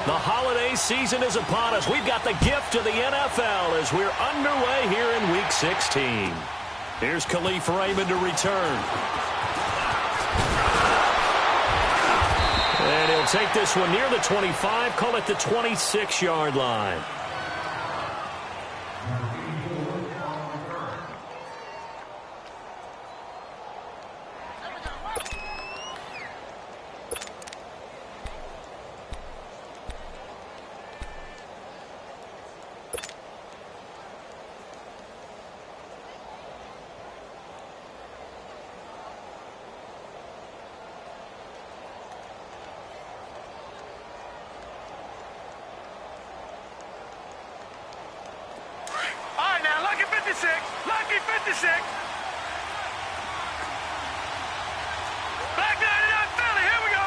The holiday season is upon us. We've got the gift of the NFL as we're underway here in Week 16. Here's Khalif Raymond to return. And he'll take this one near the 25, call it the 26-yard line. Lucky 56. Back down to Philly. Here we go.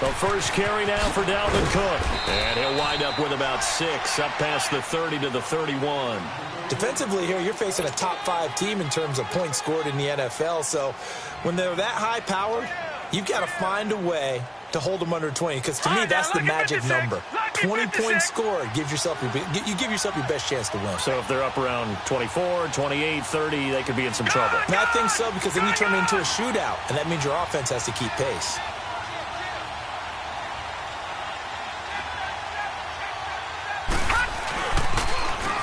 The first carry now for Dalvin Cook. And he'll wind up with about 6, up past the 30 to the 31. Defensively here, you're facing a top-5 team in terms of points scored in the NFL. So when they're that high-powered, you've got to find a way to hold them under 20, because to me, that's the magic number. 20 points scored, you give yourself your best chance to win. So if they're up around 24, 28, 30, they could be in some trouble. And I think so, because then you turn it into a shootout, and that means your offense has to keep pace.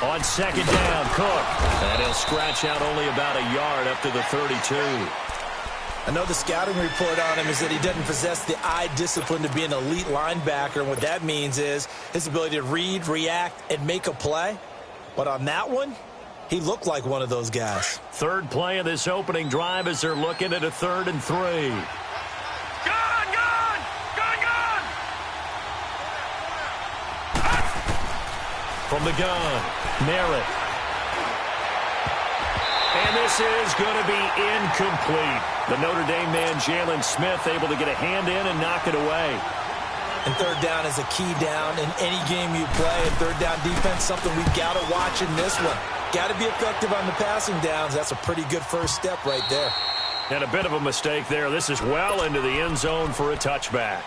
On second down, Cook. And he'll scratch out only about a yard up to the 32. I know the scouting report on him is that he doesn't possess the eye discipline to be an elite linebacker. And what that means is his ability to read, react, and make a play. But on that one, he looked like one of those guys. Third play of this opening drive as they're looking at a 3rd and 3. From the gun, Merritt. And this is going to be incomplete. The Notre Dame man, Jalen Smith, able to get a hand in and knock it away. And third down is a key down in any game you play. And third down defense, something we've got to watch in this one. Got to be effective on the passing downs. That's a pretty good first step right there. And a bit of a mistake there. This is well into the end zone for a touchback.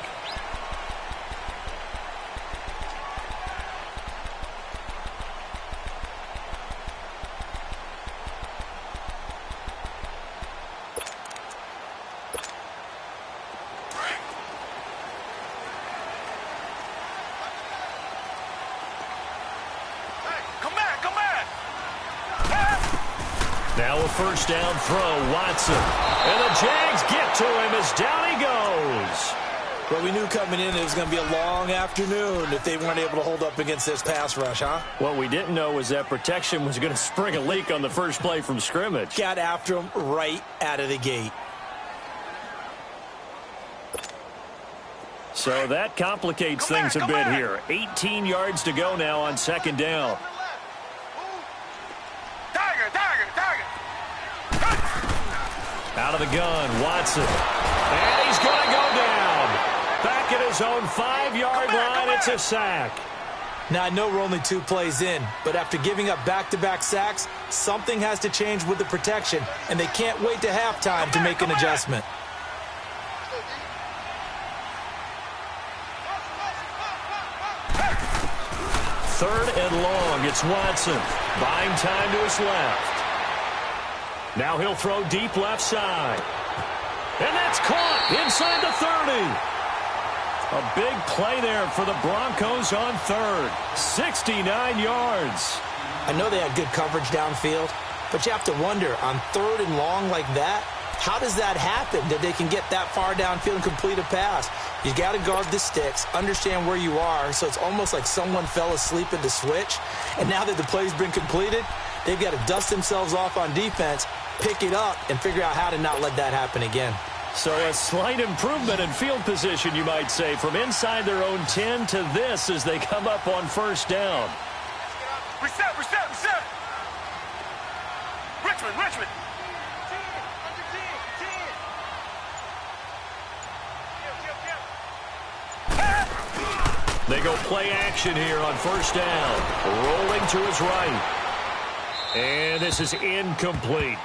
Now a first down throw, Watson. And the Jags get to him as down he goes. Well, we knew coming in it was going to be a long afternoon if they weren't able to hold up against this pass rush, huh? What we didn't know was that protection was going to spring a leak on the first play from scrimmage. Got after him right out of the gate. So that complicates things a bit here. 18 yards to go now on second down. Out of the gun, Watson. And he's going to go down. Back at his own 5-yard line, it's a sack. Now, I know we're only 2 plays in, but after giving up back-to-back sacks, something has to change with the protection, and they can't wait to halftime to make an adjustment. Third and long, it's Watson. Buying time to his left. Now he'll throw deep left side. And that's caught inside the 30. A big play there for the Broncos on third. 69 yards. I know they had good coverage downfield, but you have to wonder, on third and long like that, how does that happen that they can get that far downfield and complete a pass? You got to guard the sticks, understand where you are, so it's almost like someone fell asleep at the switch, and now that the play's been completed, they've got to dust themselves off on defense, pick it up, and figure out how to not let that happen again. So a slight improvement in field position, you might say, from inside their own 10 to this as they come up on first down. Reset. Richmond. They go play action here on first down. Rolling to his right. And this is incomplete.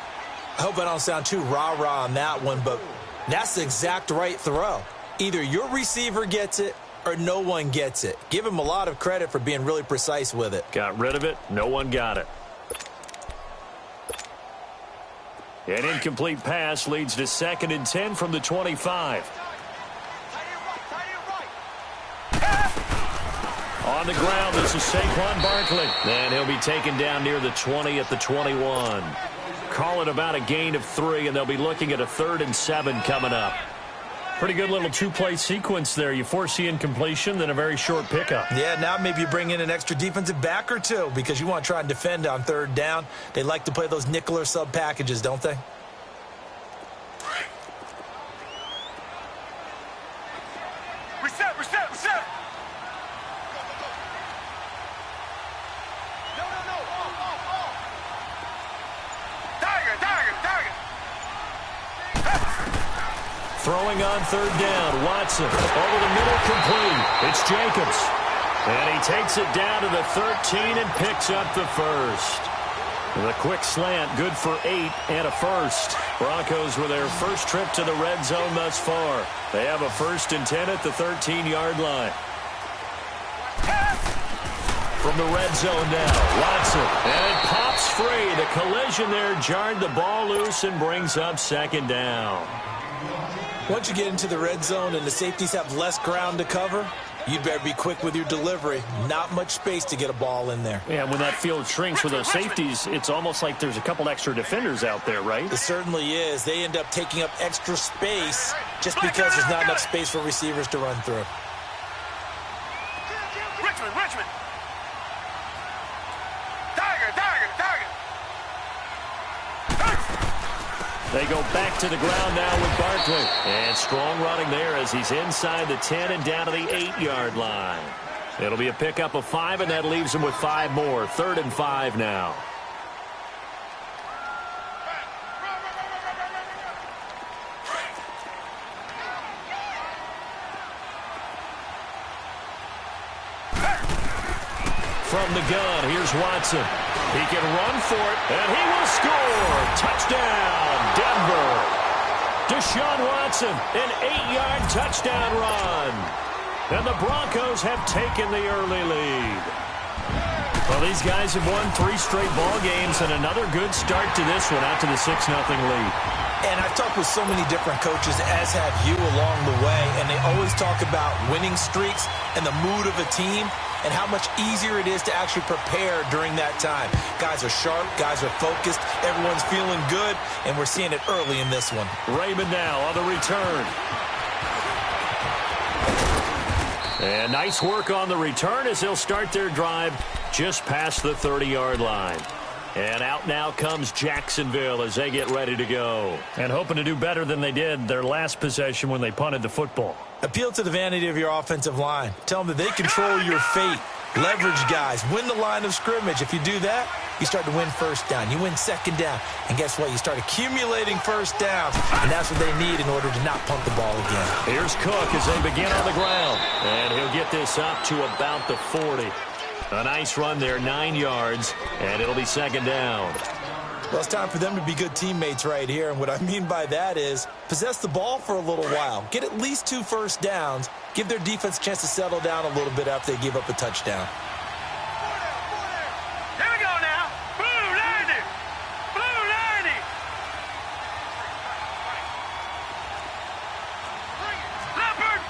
I hope I don't sound too rah-rah on that one, but that's the exact right throw. Either your receiver gets it or no one gets it. Give him a lot of credit for being really precise with it. Got rid of it. No one got it. An incomplete pass leads to 2nd and 10 from the 25. On the ground, this is Saquon Barkley. And he'll be taken down near the 20 at the 21. Call it about a gain of 3, and they'll be looking at a 3rd and 7 coming up. Pretty good little two-play sequence there. You force the incompletion, then a very short pickup. Yeah, now maybe you bring in an extra defensive back or two because you want to try and defend on 3rd down. They like to play those nickel or sub packages, don't they? Reset. Throwing on 3rd down, Watson over the middle, complete. It's Jacobs. And he takes it down to the 13 and picks up the 1st. The quick slant, good for 8 and a 1st. Broncos with their first trip to the red zone thus far. They have a 1st and 10 at the 13-yard line. From the red zone now, Watson. And it pops free. The collision there jarred the ball loose and brings up 2nd down. Once you get into the red zone and the safeties have less ground to cover, you'd better be quick with your delivery. Not much space to get a ball in there. Yeah, when that field shrinks with those safeties, it's almost like there's a couple extra defenders out there, right? It certainly is. They end up taking up extra space just because there's not enough space for receivers to run through. Richmond. Tiger. They go back to the ground now with Barkley. And strong running there as he's inside the 10 and down to the 8-yard line. It'll be a pickup of 5, and that leaves him with 5 more. 3rd and 5 now. From the gun, here's Watson. He can run for it, and he will score. Touchdown, Denver. Deshaun Watson, an 8-yard touchdown run. And the Broncos have taken the early lead. Well, these guys have won 3 straight ball games, and another good start to this one out to the 6-0 lead. And I've talked with so many different coaches, as have you, along the way, and they always talk about winning streaks and the mood of a team and how much easier it is to actually prepare during that time. Guys are sharp, guys are focused, everyone's feeling good, and we're seeing it early in this one. Raymond now on the return. And nice work on the return as they'll start their drive just past the 30-yard line. And out now comes Jacksonville as they get ready to go. And hoping to do better than they did their last possession when they punted the football. Appeal to the vanity of your offensive line. Tell them that they control your fate. Leverage guys. Win the line of scrimmage. If you do that, you start to win 1st down. You win 2nd down. And guess what? You start accumulating 1st downs. And that's what they need in order to not punt the ball again. Here's Cook as they begin on the ground. And he'll get this up to about the 40. A nice run there, 9 yards, and it'll be 2nd down. Well, it's time for them to be good teammates right here, and what I mean by that is possess the ball for a little while. Get at least 2 first downs. Give their defense a chance to settle down a little bit after they give up a touchdown. Here we go now. Blue 90. Blue 90. Leopard.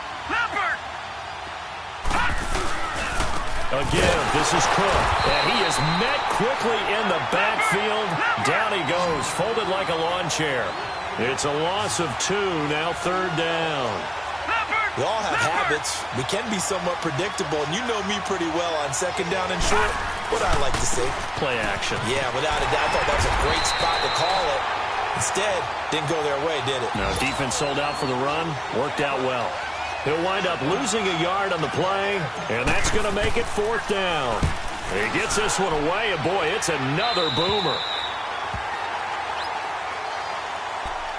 Again, this is Cook, and he is met quickly in the backfield. Down he goes, folded like a lawn chair. It's a loss of 2, now 3rd down. We all have habits. We can be somewhat predictable, and you know me pretty well on 2nd down and short. What I like to see. Play action. Yeah, without a doubt, I thought that was a great spot to call it. Instead, didn't go their way, did it? No, defense sold out for the run. Worked out well. He'll wind up losing a yard on the play, and that's going to make it 4th down. He gets this one away, and boy, it's another boomer.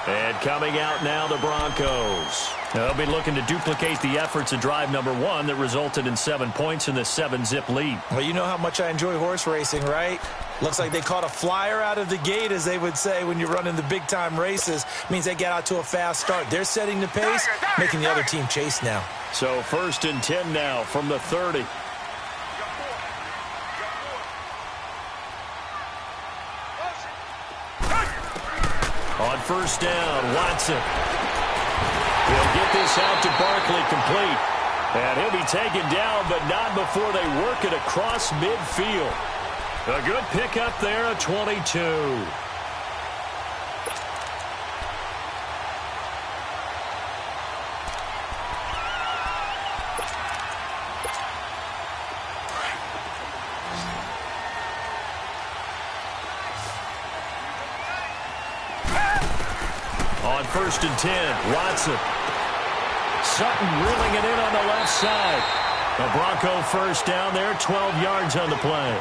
And coming out now, the Broncos. They'll be looking to duplicate the efforts of drive number 1 that resulted in 7 points in the 7-zip lead. Well, you know how much I enjoy horse racing, right? Looks like they caught a flyer out of the gate, as they would say when you're running the big-time races. Means they get out to a fast start. They're setting the pace, making the other team chase now. So 1st and 10 now from the 30. On 1st down, Watson. He'll get this out to Barkley, complete. And he'll be taken down, but not before they work it across midfield. A good pickup there, a 22. On 1st and 10, Watson. Sutton reeling it in on the left side. A Bronco first down there, 12 yards on the play.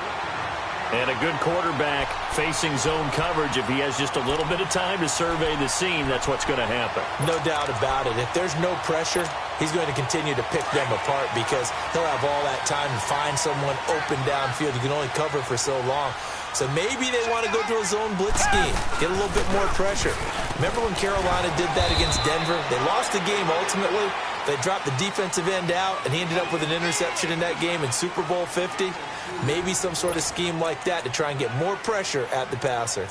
And a good quarterback facing zone coverage. If he has just a little bit of time to survey the scene, that's what's going to happen. No doubt about it. If there's no pressure, he's going to continue to pick them apart because he'll have all that time to find someone open downfield. You can only cover for so long. So maybe they want to go to a zone blitz scheme, get a little bit more pressure. Remember when Carolina did that against Denver? They lost the game ultimately. They dropped the defensive end out, and he ended up with an interception in that game in Super Bowl 50. Maybe some sort of scheme like that to try and get more pressure at the passer.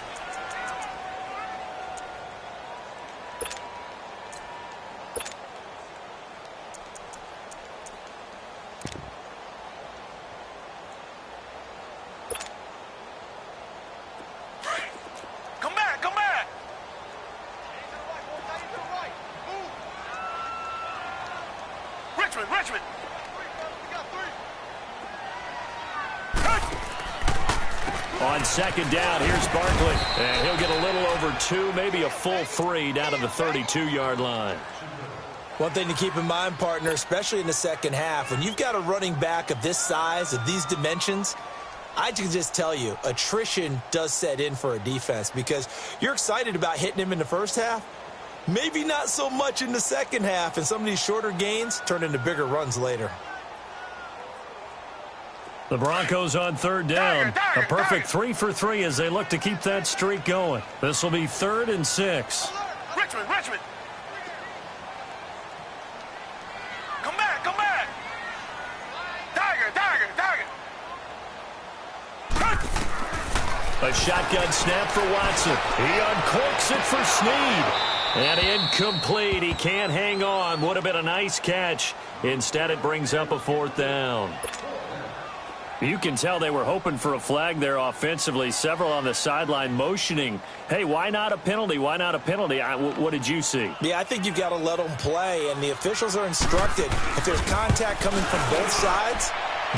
Richmond. On 2nd down, here's Barkley. And he'll get a little over 2, maybe a full 3 down to the 32-yard line. One thing to keep in mind, partner, especially in the second half, when you've got a running back of this size, of these dimensions, I can just tell you, attrition does set in for a defense because you're excited about hitting him in the first half. Maybe not so much in the second half, and some of these shorter gains turn into bigger runs later. The Broncos on 3rd down. A perfect 3 for 3 as they look to keep that streak going. This will be 3rd and 6. Richmond. Come back. Tiger. A shotgun snap for Watson. He uncorks it for Snead. And incomplete. He can't hang on. Would have been a nice catch. Instead, it brings up a 4th down. You can tell they were hoping for a flag there offensively. Several on the sideline motioning. Hey, why not a penalty? Why not a penalty? What did you see? Yeah, I think you've got to let them play, and the officials are instructed. If there's contact coming from both sides,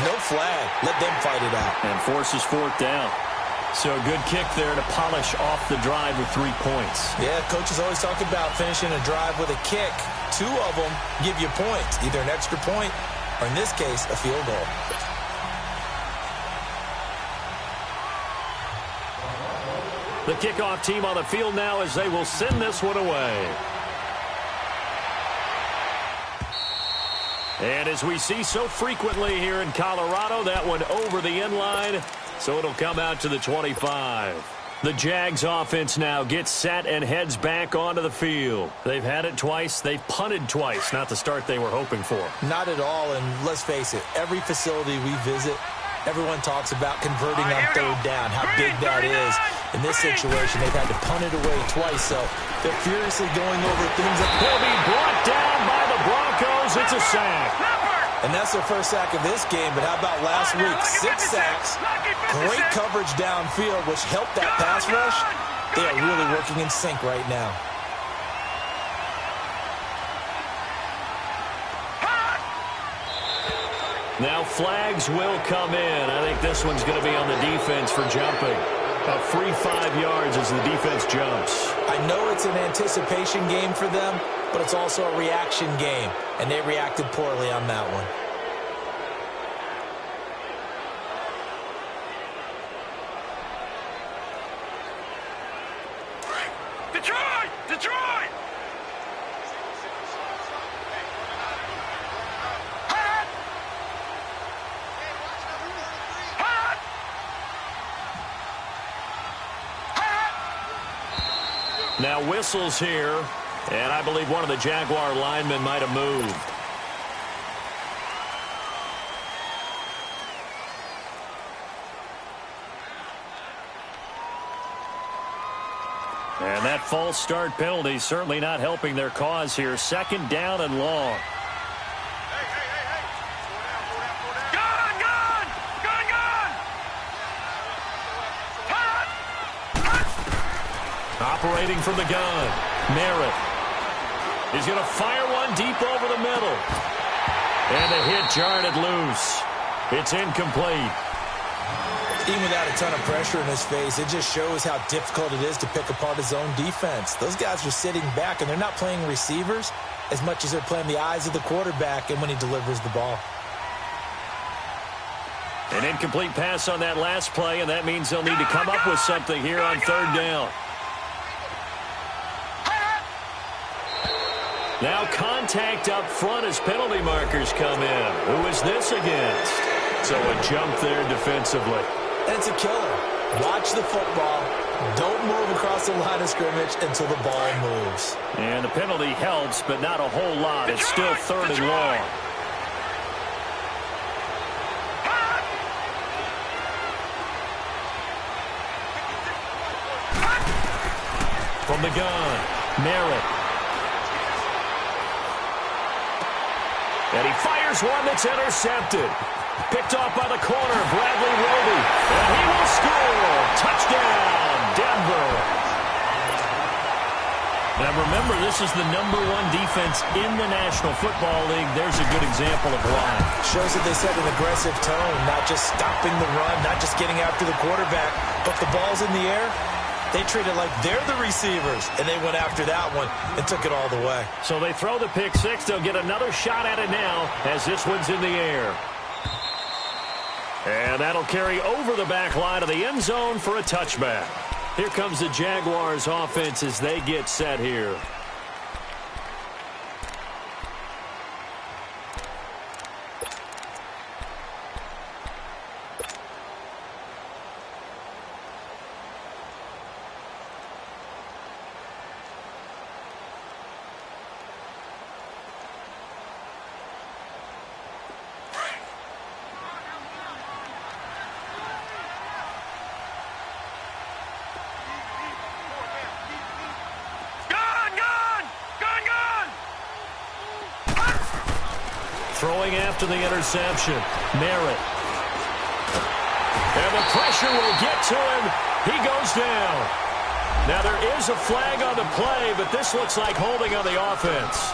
no flag. Let them fight it out. And forces 4th down. So a good kick there to polish off the drive with 3 points. Yeah, coaches always talk about finishing a drive with a kick. 2 of them give you points, either an extra point or, in this case, a field goal. The kickoff team on the field now as they will send this one away. And as we see so frequently here in Colorado, that one over the end line, so it'll come out to the 25. The Jags offense now gets set and heads back onto the field. They've had it twice. They've punted twice. Not the start they were hoping for. Not at all, and let's face it, every facility we visit, everyone talks about converting on 3rd down, how big that is. In this situation, they've had to punt it away twice, so they're furiously going over things. He'll be brought down by the Broncos. It's a sack. And that's their first sack of this game, but how about last week? 6 sacks, great coverage downfield, which helped that pass rush. They are really working in sync right now. Now flags will come in. I think this one's going to be on the defense for jumping. A free 5 yards as the defense jumps. I know it's an anticipation game for them, but it's also a reaction game, and they reacted poorly on that one. Detroit! Now whistles here, and I believe one of the Jaguar linemen might have moved. And that false start penalty certainly not helping their cause here. Second down and long. Operating from the gun, Merritt. He's going to fire one deep over the middle. And the hit jarred it loose. It's incomplete. Even without a ton of pressure in his face, it just shows how difficult it is to pick apart his own defense. Those guys are sitting back, and they're not playing receivers as much as they're playing the eyes of the quarterback and when he delivers the ball. An incomplete pass on that last play, and that means they'll need to come up with something here on third down. Now contact up front as penalty markers come in. Who is this against? So a jump there defensively. And it's a killer. Watch the football. Don't move across the line of scrimmage until the ball moves. And the penalty helps, but not a whole lot. It's still third and long. From the gun, Merritt. And he fires one that's intercepted. Picked off by the corner, Bradley Roby. And he will score. Touchdown, Denver. Now remember, this is the #1 defense in the National Football League. There's a good example of why. Shows that they set an aggressive tone, not just stopping the run, not just getting after the quarterback, but the ball's in the air. They treat it like they're the receivers, and they went after that one and took it all the way. So they throw the pick six. They'll get another shot at it now as this one's in the air. And that'll carry over the back line of the end zone for a touchback. Here comes the Jaguars offense as they get set here. Throwing after the interception, Merritt. And the pressure will get to him. He goes down. Now there is a flag on the play, but this looks like holding on the offense.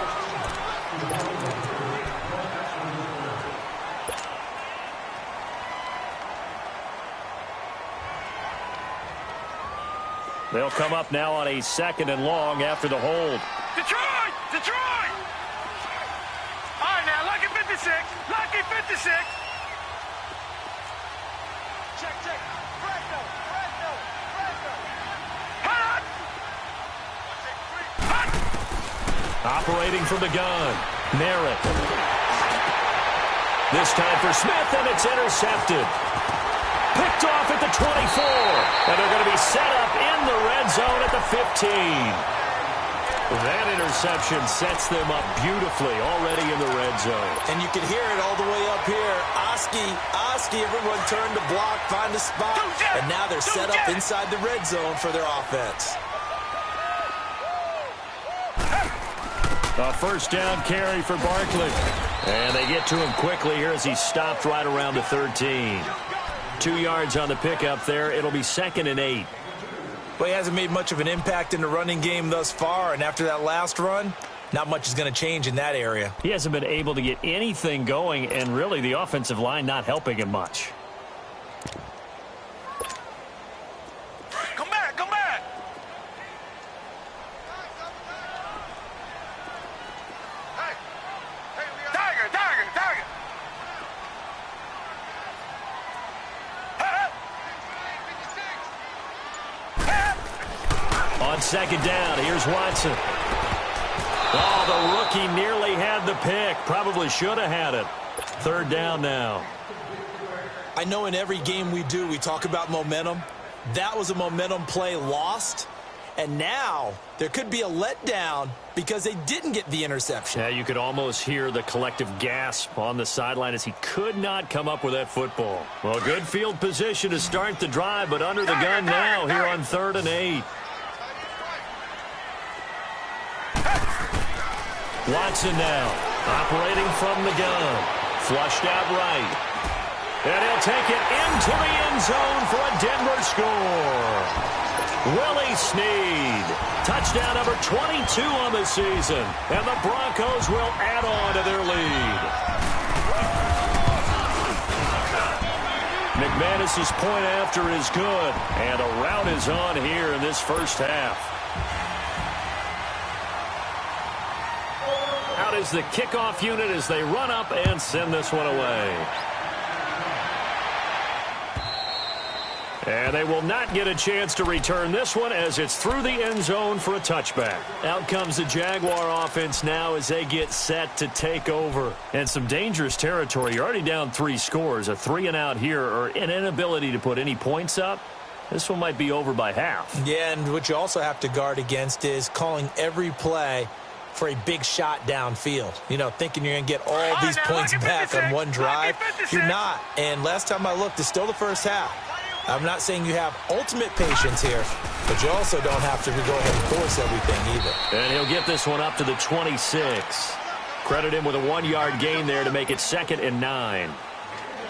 They'll come up now on a second and long after the hold. Detroit! Detroit! All right, now, lucky 56. Lucky 56. Check, check. Fresno. Hot! Operating from the gun, Merritt. This time for Smith, and it's intercepted. Picked off at the 24, and they're going to be set up in the red zone at the 15. That interception sets them up beautifully already in the red zone. And you can hear it all the way up here. Oski, everyone turned to block, find a spot, and now they're set up inside the red zone for their offense. A first down carry for Barkley. And they get to him quickly here as he stopped right around the 13. 2 yards on the pickup there. It'll be 2nd and 8. Well, he hasn't made much of an impact in the running game thus far, and after that last run, not much is going to change in that area. He hasn't been able to get anything going, and really the offensive line not helping him much. Come back, come back. Hey, Tiger. On second down, here's Watson. Oh, the rookie nearly had the pick. Probably should have had it. Third down now. I know in every game we do, we talk about momentum. That was a momentum play lost, And now there could be a letdown because they didn't get the interception. Yeah, you could almost hear the collective gasp on the sideline as he could not come up with that football. Well, good field position to start the drive, but under the gun now here on 3rd and 8. Watson now, operating from the gun. Flushed out right. And he'll take it into the end zone for a Denver score. Willie Snead, touchdown number 22 on the season. And the Broncos will add on to their lead. McManus's point after is good. And a rout is on here in this first half. Out is the kickoff unit as they run up and send this one away. And they will not get a chance to return this one as it's through the end zone for a touchback. Out comes the Jaguar offense now as they get set to take over. And some dangerous territory. You're already down 3 scores. A 3-and-out here or an inability to put any points up. This one might be over by half. Yeah, and what you also have to guard against is calling every play for a big shot downfield. You know, thinking you're going to get all these points back on one drive. You're not. And last time I looked, it's still the first half. I'm not saying you have ultimate patience here, but you also don't have to go ahead and force everything either. And he'll get this one up to the 26. Credit him with a 1-yard gain there to make it 2nd and 9.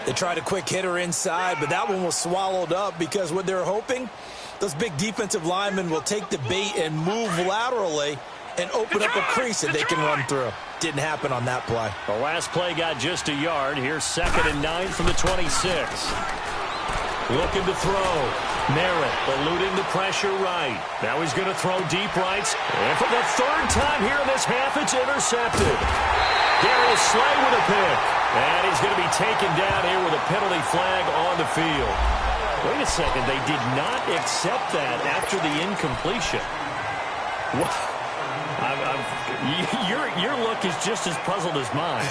They tried a quick hitter inside, but that one was swallowed up because what they're hoping, those big defensive linemen will take the bait and move laterally and open up a crease that they can run through. Didn't happen on that play. The last play got just a yard. Here's 2nd and 9 from the 26. Looking to throw. Merritt eluding the pressure right. Now he's going to throw deep rights. And for the 3rd time here in this half, it's intercepted. Darius Slay with a pick. And he's going to be taken down here with a penalty flag on the field. Wait a second. They did not accept that after the incompletion. What? Your look is just as puzzled as mine.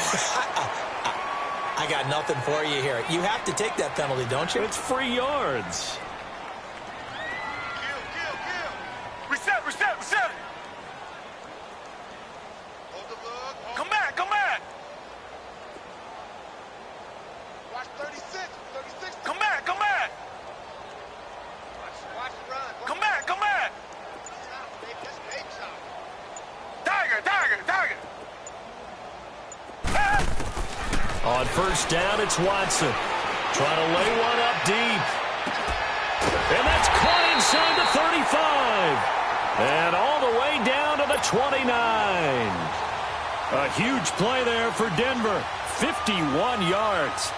I got nothing for you here. You have to take that penalty, don't you? It's free yards. Reset. Come back. Watch 36. Come back. Watch the run. Come back. That's big shot. Tiger. On 1st down, it's Watson. Trying to lay one up deep. And that's caught inside the 35. And all the way down to the 29. A huge play there for Denver. 51 yards.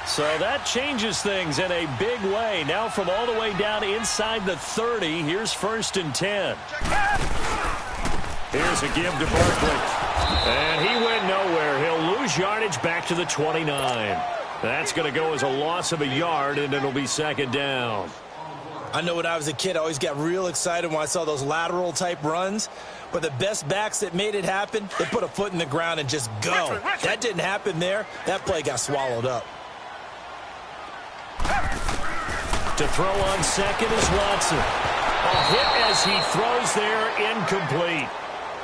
So that changes things in a big way. Now from all the way down inside the 30, here's 1st and 10. Here's a give to Barkley. And he went nowhere. He'll lose yardage back to the 29. That's going to go as a loss of a yard, and it'll be 2nd down. I know when I was a kid, I always got real excited when I saw those lateral-type runs. But the best backs that made it happen, they put a foot in the ground and just go. That didn't happen there. That play got swallowed up. To throw on 2nd is Watson. A hit as he throws there, incomplete.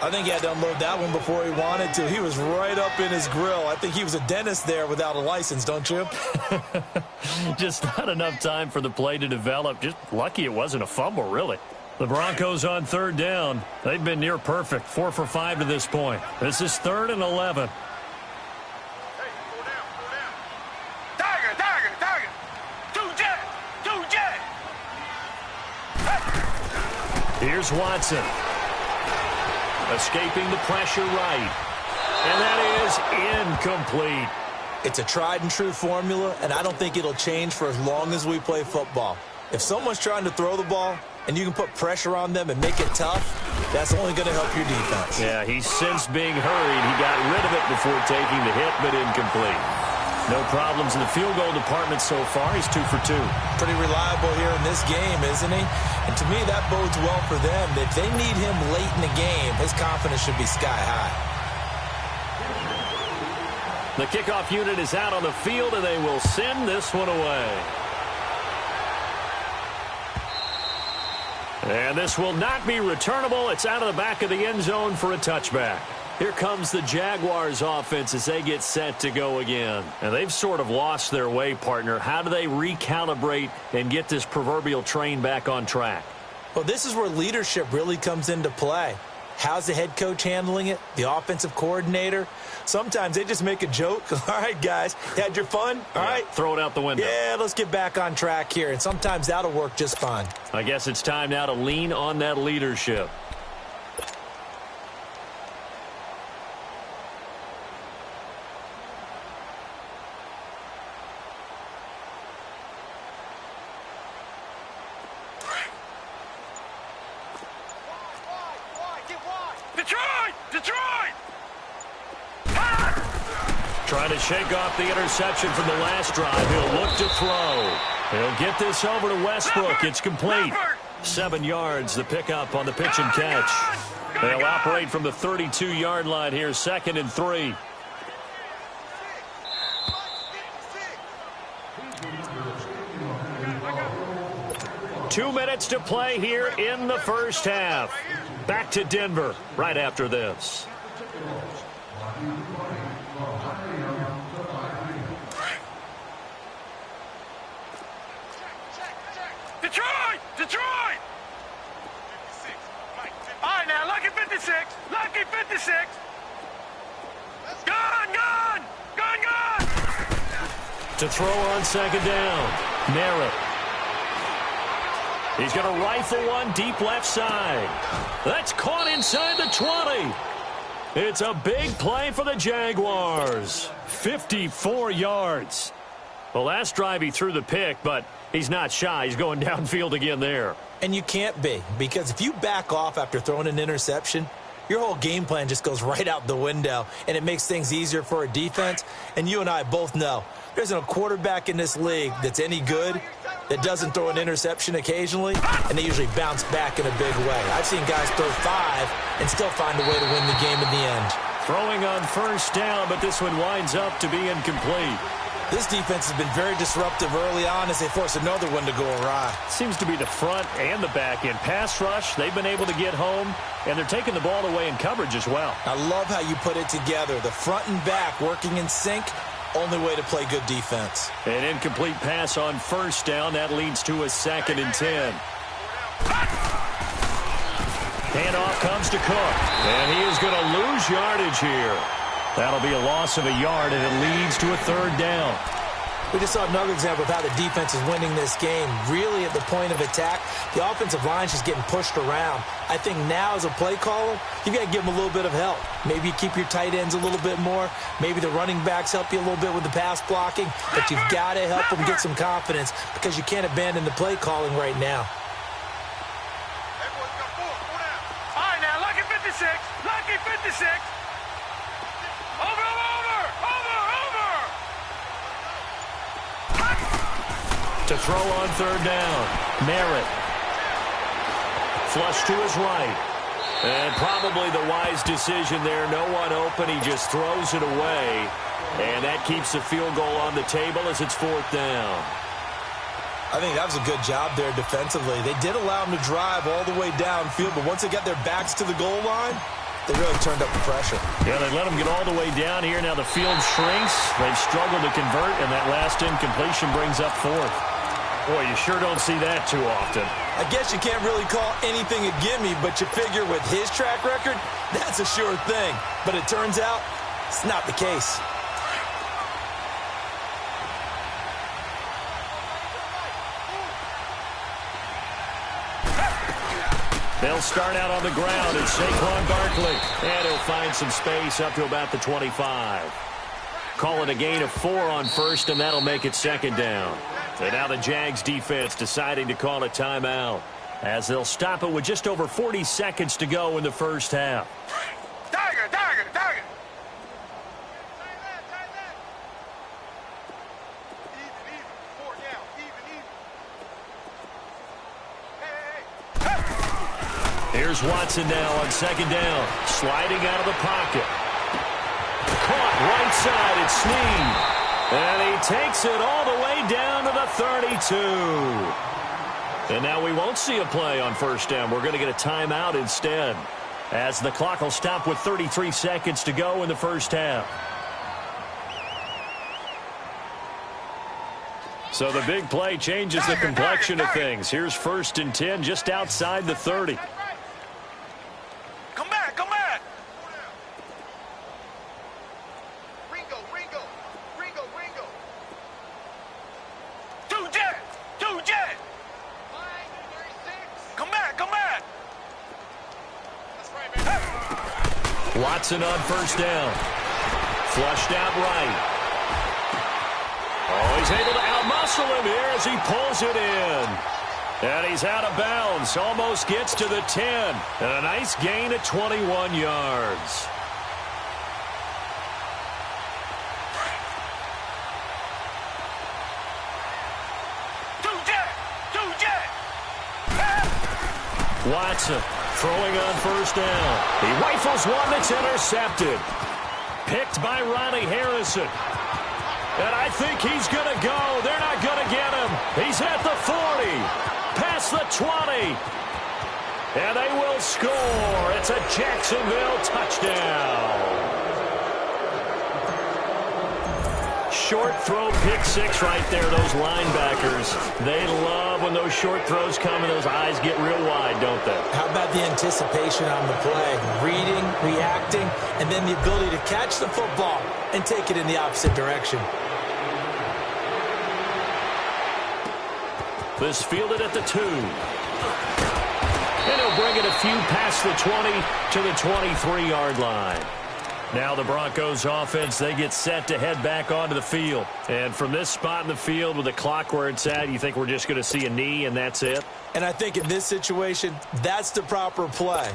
I think he had to unload that one before he wanted to. He was right up in his grill. I think he was a dentist there without a license, don't you? Just not enough time for the play to develop. Just lucky it wasn't a fumble, really. The Broncos on 3rd down. They've been near perfect, 4 for 5 to this point. This is 3rd and 11. Here's Watson. Escaping the pressure right. And that is incomplete. It's a tried-and-true formula, and I don't think it'll change for as long as we play football. If someone's trying to throw the ball and you can put pressure on them and make it tough, that's only going to help your defense. Yeah, he's since being hurried. He got rid of it before taking the hit, but incomplete. No problems in the field goal department so far. He's 2 for 2. Pretty reliable here in this game, isn't he? And to me, that bodes well for them. If they need him late in the game, his confidence should be sky high. The kickoff unit is out on the field, and they will send this one away. And this will not be returnable. It's out of the back of the end zone for a touchback. Here comes the Jaguars offense as they get set to go again. And they've sort of lost their way, partner. How do they recalibrate and get this proverbial train back on track? Well, this is where leadership really comes into play. How's the head coach handling it? The offensive coordinator? Sometimes they just make a joke. All right, guys, you had your fun? All right. Throw it out the window. Yeah, let's get back on track here. And sometimes that'll work just fine. I guess it's time now to lean on that leadership. Trying to shake off the interception from the last drive. He'll look to throw. He'll get this over to Westbrook. It's complete. 7 yards, the pickup on the pitch and catch. They'll operate from the 32-yard line here, 2nd and 3. Two minutes to play here in the first half. Back to Denver right after this. Detroit! All right, now, lucky 56. Lucky 56. Gone! To throw on 2nd down. Merritt. He's going to rifle one deep left side. That's caught inside the 20. It's a big play for the Jaguars. 54 yards. The last drive he threw the pick, but he's not shy. He's going downfield again there. And you can't be, because if you back off after throwing an interception, your whole game plan just goes right out the window, and it makes things easier for a defense. And you and I both know there isn't a quarterback in this league that's any good that doesn't throw an interception occasionally, and they usually bounce back in a big way. I've seen guys throw 5 and still find a way to win the game in the end. Throwing on 1st down, but this one winds up to be incomplete. This defense has been very disruptive early on as they force another one to go awry. Seems to be the front and the back end. Pass rush, they've been able to get home, and they're taking the ball away in coverage as well. I love how you put it together. The front and back working in sync, only way to play good defense. An incomplete pass on 1st down. That leads to a 2nd and 10. Handoff comes to Cook, and he is going to lose yardage here. That'll be a loss of a yard, and it leads to a 3rd down. We just saw another example of how the defense is winning this game. Really at the point of attack, the offensive line is just getting pushed around. I think now as a play caller, you got to give them a little bit of help. Maybe you keep your tight ends a little bit more. Maybe the running backs help you a little bit with the pass blocking. But you've got to help them get some confidence because you can't abandon the play calling right now. All right, now, lucky 56. Lucky 56. Over! To throw on 3rd down. Merritt. Flush to his right. And probably the wise decision there. No one open. He just throws it away. And that keeps the field goal on the table as it's 4th down. I think that was a good job there defensively. They did allow him to drive all the way downfield, but once they got their backs to the goal line, they really turned up the pressure. Yeah, they let them get all the way down here. Now the field shrinks. They've struggled to convert, and that last incompletion brings up 4th. Boy, you sure don't see that too often. I guess you can't really call anything a gimme, but you figure with his track record, that's a sure thing. But it turns out it's not the case. They'll start out on the ground. It's Saquon Barkley. And he'll find some space up to about the 25. Call it a gain of 4 on 1st, and that'll make it 2nd down. And now the Jags defense deciding to call a timeout as they'll stop it with just over 40 seconds to go in the first half. Tiger! Here's Watson now on second down. Sliding out of the pocket. Caught right side. It's Snead. And he takes it all the way down to the 32. And now we won't see a play on first down. We're going to get a timeout instead, as the clock will stop with 33 seconds to go in the first half. So the big play changes the complexion of things. Here's 1st and 10 just outside the 30. Come back, come back. Ringo. Two jet. Line 36. Come back. That's right, man. Watson on first down. Flushed out right. Oh, he's able to outmuscle him here as he pulls it in. And he's out of bounds. Almost gets to the 10. And a nice gain at 21 yards. Two jet. Watson throwing on first down. He rifles one that's intercepted. Picked by Ronnie Harrison. And I think he's going to go. They're not going to get him. He's at the 40. Past the 20. And they will score. It's a Jacksonville touchdown. Short throw, pick six right there. Those linebackers, they love when those short throws come and those eyes get real wide, don't they? How about the anticipation on the play? Reading, reacting, and then the ability to catch the football and take it in the opposite direction. This fielded at the 2. And he'll bring it a few past the 20 to the 23-yard line. Now the Broncos offense, they get set to head back onto the field. And from this spot in the field with the clock where it's at, you think we're just going to see a knee and that's it? And I think in this situation, that's the proper play.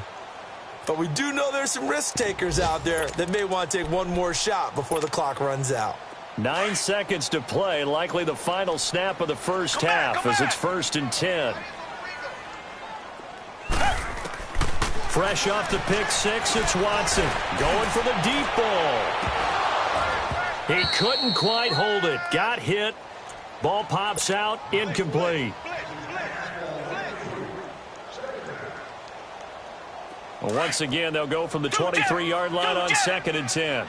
But we do know there's some risk takers out there that may want to take one more shot before the clock runs out. 9 seconds to play, likely the final snap of the first half as it's 1st and 10. Fresh off the pick six, it's Watson going for the deep ball. He couldn't quite hold it. Got hit. Ball pops out, incomplete. Well, once again, they'll go from the 23-yard line on 2nd and 10.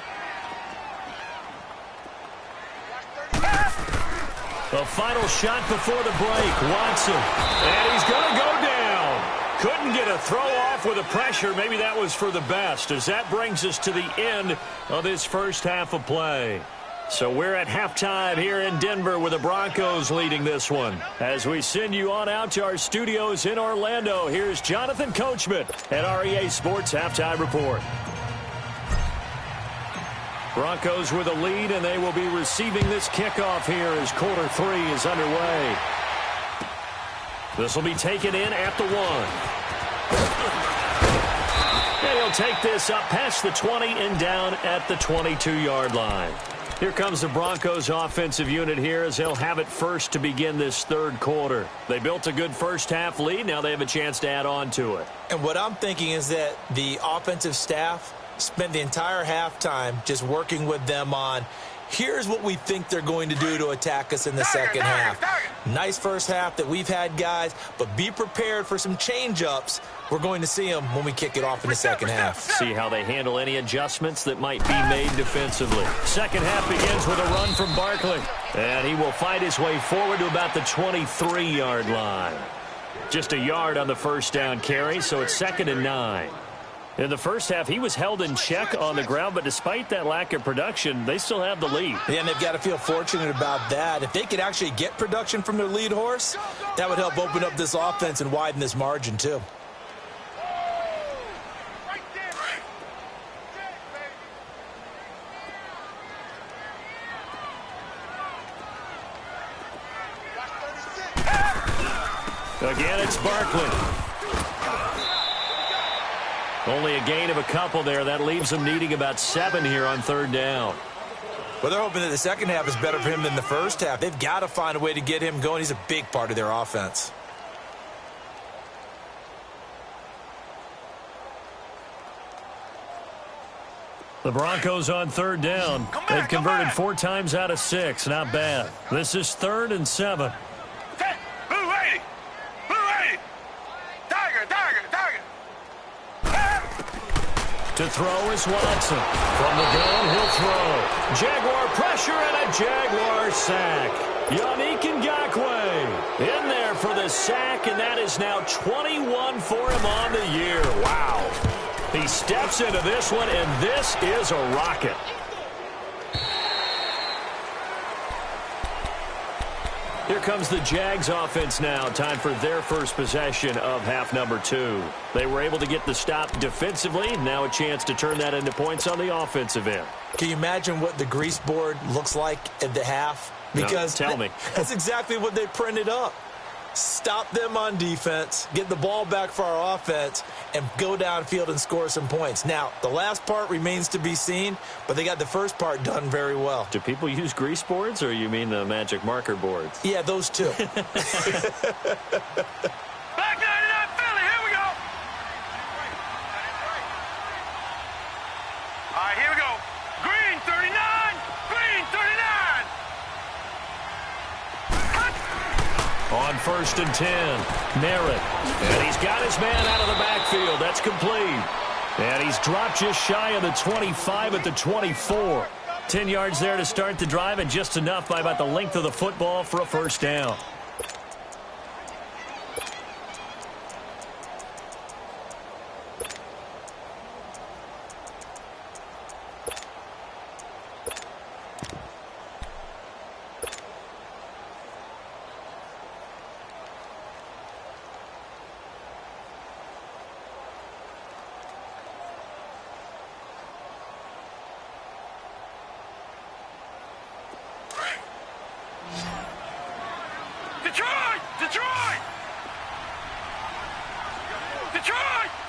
The final shot before the break, Watson. And he's going to go down. Couldn't get a throw off with the pressure. Maybe that was for the best, as that brings us to the end of this first half of play. So we're at halftime here in Denver with the Broncos leading this one. As we send you on out to our studios in Orlando, here's Jonathan Coachman at REA Sports Halftime Report. Broncos with a lead, and they will be receiving this kickoff here as quarter 3 is underway. This will be taken in at the 1. And he'll take this up past the 20 and down at the 22-yard line. Here comes the Broncos offensive unit here as they'll have it first to begin this third quarter. They built a good first half lead. Now they have a chance to add on to it. And what I'm thinking is that the offensive staff spent the entire halftime just working with them on, here's what we think they're going to do to attack us in the second half. Nice first half that we've had, guys, but be prepared for some change-ups. We're going to see them when we kick it off in the second half. See how they handle any adjustments that might be made defensively. Second half begins with a run from Barkley, and he will fight his way forward to about the 23-yard line. Just a yard on the first down carry, so it's 2nd and 9. In the first half, he was held in check on the ground, but despite that lack of production, they still have the lead. Yeah, and they've got to feel fortunate about that. If they could actually get production from their lead horse, that would help open up this offense and widen this margin, too. Again, it's Barkley. Only a gain of a couple there. That leaves them needing about 7 here on 3rd down. Well, they're hoping that the second half is better for him than the first half. They've got to find a way to get him going. He's a big part of their offense. The Broncos on third down. They've converted 4 times out of 6. Not bad. This is 3rd and 7. Blue 80. Blue 80. Tiger. To throw is Watson. From the gun, he'll throw. Jaguar pressure and a Jaguar sack. Yannick Ngakoue in there for the sack, and that is now 21 for him on the year. Wow. He steps into this one, and this is a rocket. Here comes the Jags offense now. Time for their first possession of half number 2. They were able to get the stop defensively. Now a chance to turn that into points on the offensive end. Can you imagine what the grease board looks like at the half? Because no, tell me. That's exactly what they printed up. Stop them on defense, get the ball back for our offense, and go downfield and score some points. Now, the last part remains to be seen, but they got the first part done very well. Do people use grease boards, or you mean the magic marker boards? Yeah, those two. Black 99 Philly, here we go. All right, here we go. Green 39. Green 39. On 1st and 10, Merritt. And he's got his man out of the backfield. That's complete. And he's dropped just shy of the 25 at the 24. 10 yards there to start the drive, and just enough by about the length of the football for a first down.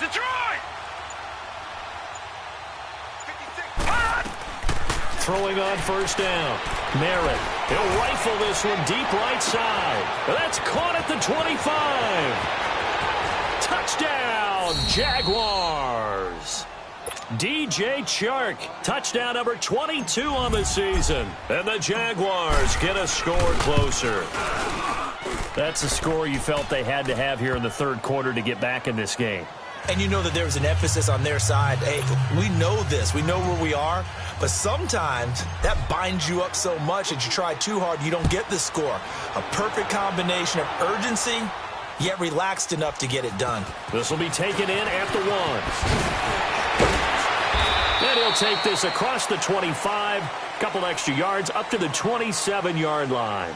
Detroit! Throwing on first down. Merritt. He'll rifle this one deep right side. That's caught at the 25. Touchdown, Jaguars. DJ Chark, touchdown number 22 on the season. And the Jaguars get a score closer. That's a score you felt they had to have here in the third quarter to get back in this game. And you know that there was an emphasis on their side. Hey, we know this. We know where we are. But sometimes that binds you up so much that you try too hard, you don't get the score. A perfect combination of urgency, yet relaxed enough to get it done. This will be taken in at the 1. And he'll take this across the 25. Couple extra yards up to the 27-yard line.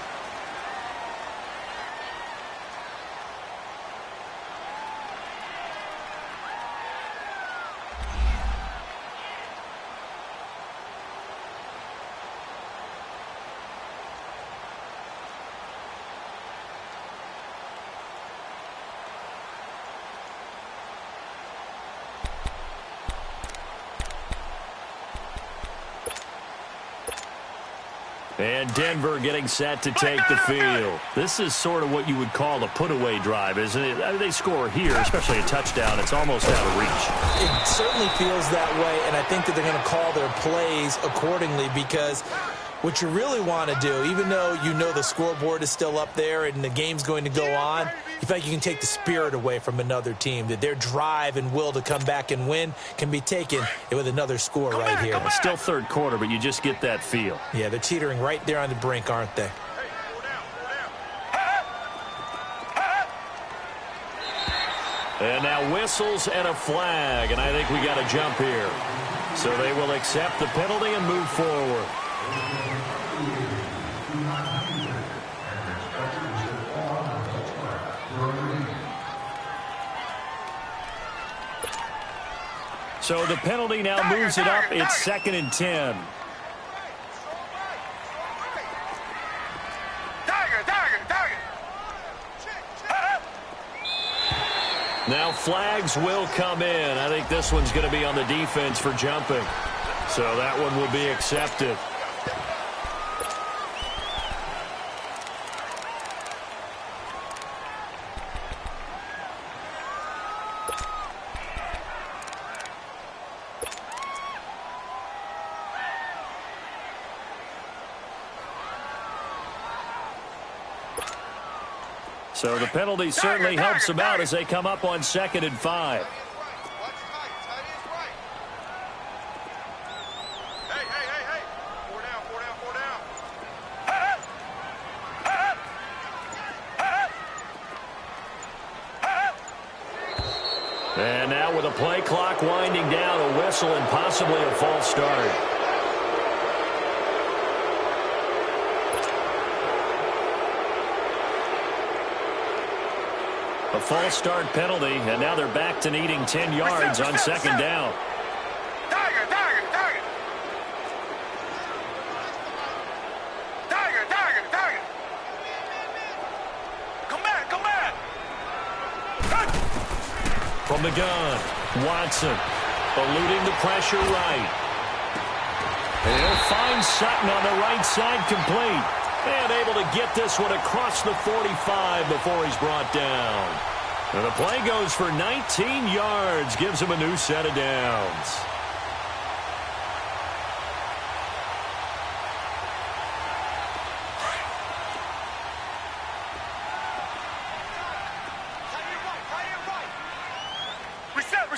And Denver getting set to take the field. This is sort of what you would call a put-away drive, isn't it? I mean, they score here, especially a touchdown. It's almost out of reach. It certainly feels that way, and I think that they're going to call their plays accordingly, because what you really want to do, even though you know the scoreboard is still up there and the game's going to go on, you feel like you can take the spirit away from another team, that their drive and will to come back and win can be taken with another score right here. It's still third quarter, but you just get that feel. Yeah, they're teetering right there on the brink, aren't they? And now whistles and a flag, and I think we got a jump here. So they will accept the penalty and move forward. So the penalty now moves it up. It's 2nd and 10. Now flags will come in. I think this one's going to be on the defense for jumping. So that one will be accepted. So the penalty certainly helps them out as they come up on 2nd and 5. Watch tight. Tight is right. Hey. 4 down. And now with a play clock winding down, a whistle and possibly a false start. A false start penalty, and now they're back to needing 10 yards on 2nd down. Tiger. Come back. From the gun, Watson eluding the pressure right. And he'll find Sutton on the right side, complete. And able to get this one across the 45 before he's brought down. And the play goes for 19 yards, gives him a new set of downs. Reset.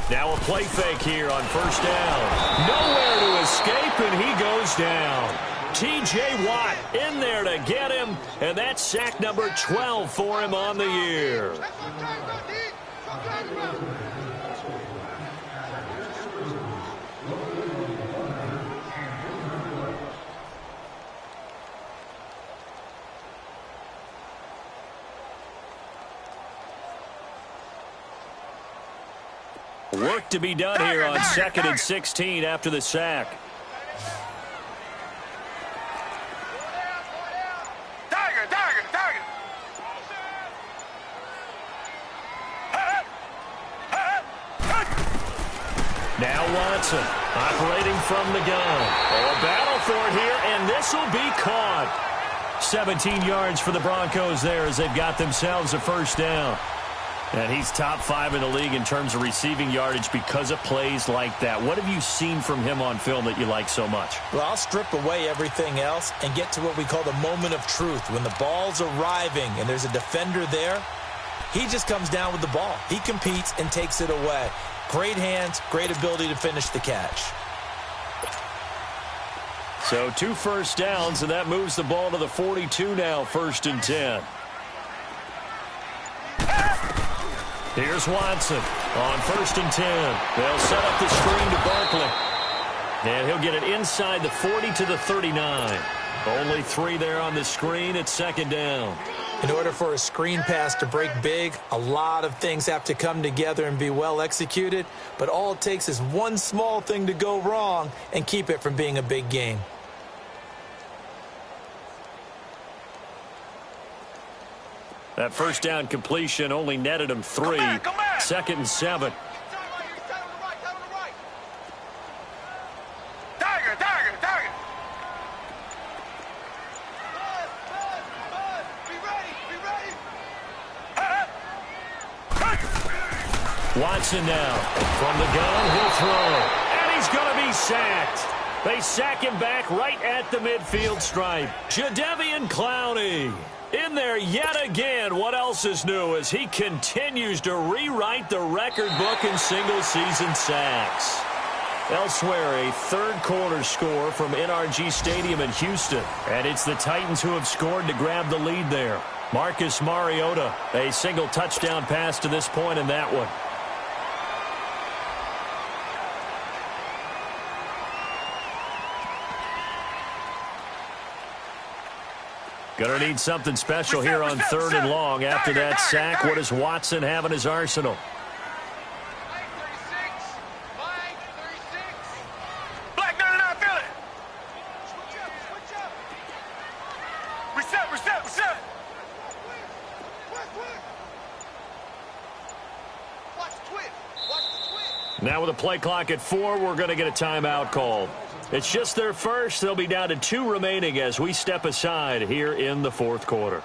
Now a play fake here on 1st down. Nowhere to escape, and he goes down. T.J. Watt in there to get him, and that's sack number 12 for him on the year. Work to be done here on 2nd and 16 after the sack. Tiger. Now Watson operating from the gun. Oh, a battle for it here, and this will be caught. 17 yards for the Broncos there as they've got themselves a 1st down. And he's top 5 in the league in terms of receiving yardage because of plays like that. What have you seen from him on film that you like so much? Well, I'll strip away everything else and get to what we call the moment of truth. When the ball's arriving and there's a defender there, he just comes down with the ball. He competes and takes it away. Great hands, great ability to finish the catch. So 2 1st downs, and that moves the ball to the 42 now, 1st and 10. Here's Watson on 1st and 10. They'll set up the screen to Barkley. And he'll get it inside the 40 to the 39. Only 3 there on the screen at 2nd down. In order for a screen pass to break big, a lot of things have to come together and be well executed. But all it takes is one small thing to go wrong and keep it from being a big game. That 1st down completion only netted him 3. 2nd and 7. Tiger. Watson now from the gun, he'll throw. And he's going to be sacked. They sack him back right at the midfield stripe. Jadeveon Clowney in there yet again. What else is new as he continues to rewrite the record book in single-season sacks. Elsewhere, a 3rd quarter score from NRG Stadium in Houston. And it's the Titans who have scored to grab the lead there. Marcus Mariota, a single touchdown pass to this point in that one. Going to need something special here on 3rd and long. After that sack, what does Watson have in his arsenal? Black 99, feel it. Reset. Watch the twist. Now with a play clock at 4, we're going to get a timeout called. It's just their first. They'll be down to 2 remaining as we step aside here in the 4th quarter.